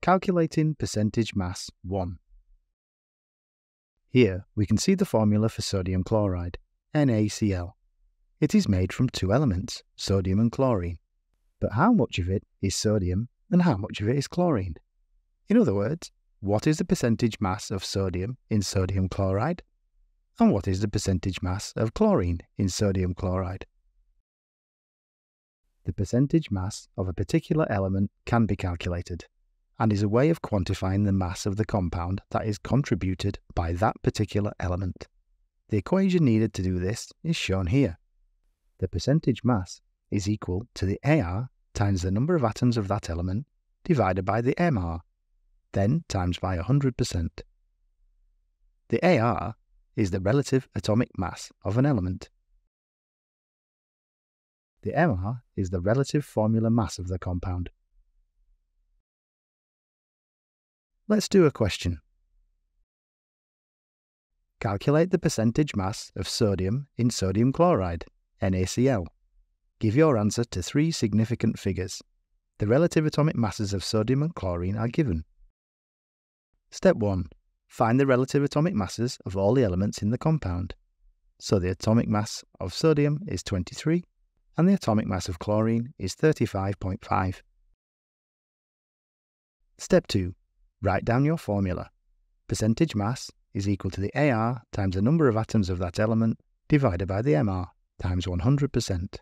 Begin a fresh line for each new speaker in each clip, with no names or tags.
Calculating percentage mass 1. Here we can see the formula for sodium chloride, NaCl. It is made from two elements, sodium and chlorine. But how much of it is sodium and how much of it is chlorine? In other words, what is the percentage mass of sodium in sodium chloride? And what is the percentage mass of chlorine in sodium chloride? The percentage mass of a particular element can be calculated, and is a way of quantifying the mass of the compound that is contributed by that particular element. The equation needed to do this is shown here. The percentage mass is equal to the Ar times the number of atoms of that element divided by the Mr, then times by 100%. The Ar is the relative atomic mass of an element. The Mr is the relative formula mass of the compound. Let's do a question. Calculate the percentage mass of sodium in sodium chloride, NaCl. Give your answer to three significant figures. The relative atomic masses of sodium and chlorine are given. Step 1. Find the relative atomic masses of all the elements in the compound. So the atomic mass of sodium is 23, and the atomic mass of chlorine is 35.5. Step 2. Write down your formula. Percentage mass is equal to the Ar times the number of atoms of that element divided by the Mr times 100%.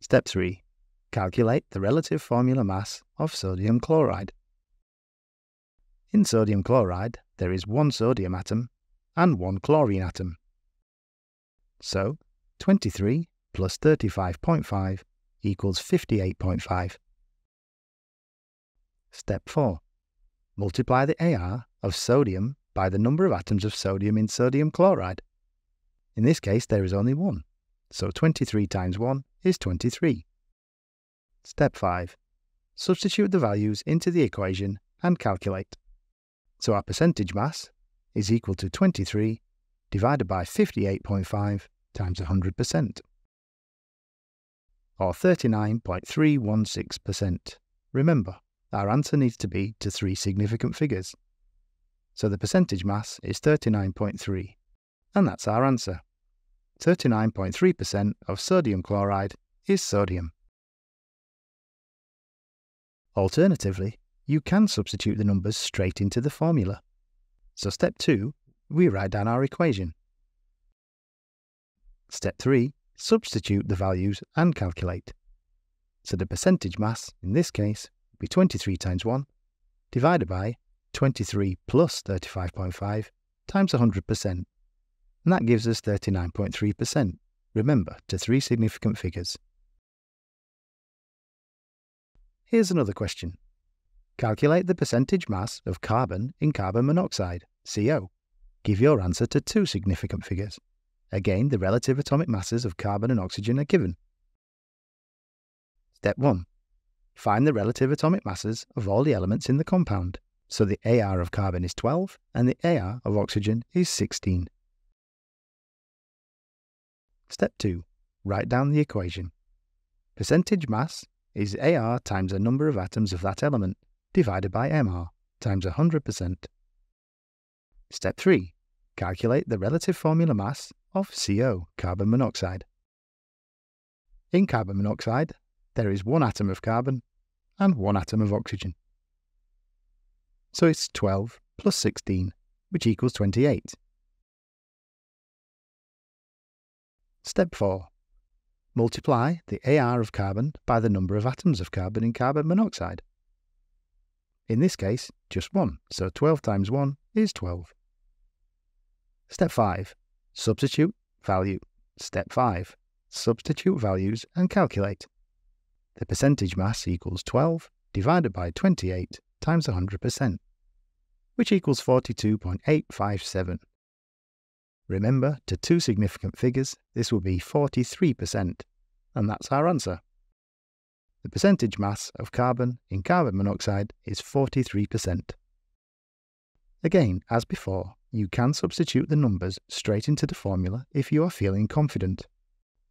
Step 3. Calculate the relative formula mass of sodium chloride. In sodium chloride, there is one sodium atom and one chlorine atom. So, 23 plus 35.5 equals 58.5. Step 4. Multiply the Ar of sodium by the number of atoms of sodium in sodium chloride. In this case, there is only one, so 23 times 1 is 23. Step 5. Substitute the values into the equation and calculate. So our percentage mass is equal to 23 divided by 58.5 times 100%, or 39.316%. Remember, our answer needs to be to three significant figures. So the percentage mass is 39.3, and that's our answer. 39.3% of sodium chloride is sodium. Alternatively, you can substitute the numbers straight into the formula. So step 2, we write down our equation. Step 3, substitute the values and calculate. So the percentage mass, in this case, will be 23 times 1, divided by 23 plus 35.5 times 100%. And that gives us 39.3%. Remember, to three significant figures. Here's another question. Calculate the percentage mass of carbon in carbon monoxide, CO. Give your answer to two significant figures. Again, the relative atomic masses of carbon and oxygen are given. Step 1. Find the relative atomic masses of all the elements in the compound. So the Ar of carbon is 12 and the Ar of oxygen is 16. Step 2. Write down the equation. Percentage mass is Ar times the number of atoms of that element divided by Mr times 100%. Step 3. Calculate the relative formula mass of CO, carbon monoxide. In carbon monoxide, there is one atom of carbon and one atom of oxygen. So it's 12 plus 16, which equals 28. Step 4. Multiply the Ar of carbon by the number of atoms of carbon in carbon monoxide. In this case, just 1, so 12 times 1 is 12. Step 5. Substitute value. Step 5. Substitute values and calculate. The percentage mass equals 12 divided by 28 times 100%, which equals 42.857. Remember, to two significant figures, this will be 43%, and that's our answer. The percentage mass of carbon in carbon monoxide is 43%. Again, as before, you can substitute the numbers straight into the formula if you are feeling confident.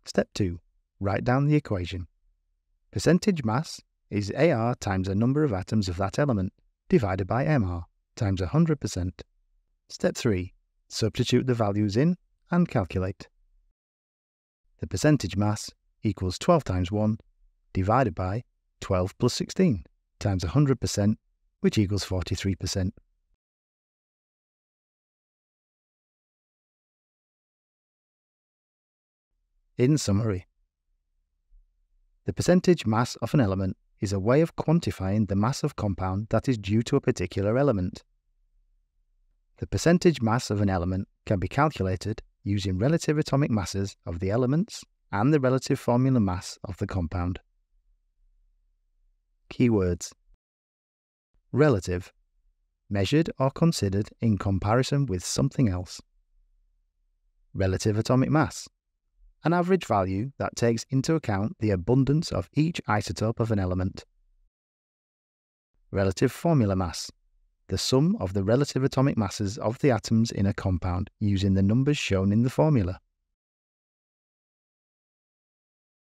Step 2. Write down the equation. Percentage mass is AR times the number of atoms of that element divided by MR times 100%. Step 3. Substitute the values in and calculate. The percentage mass equals 12 times 1 divided by 12 plus 16 times 100%, which equals 43%. In summary, the percentage mass of an element is a way of quantifying the mass of compound that is due to a particular element. The percentage mass of an element can be calculated using relative atomic masses of the elements and the relative formula mass of the compound. Keywords: relative, measured or considered in comparison with something else. Relative atomic mass, an average value that takes into account the abundance of each isotope of an element. Relative formula mass, the sum of the relative atomic masses of the atoms in a compound using the numbers shown in the formula.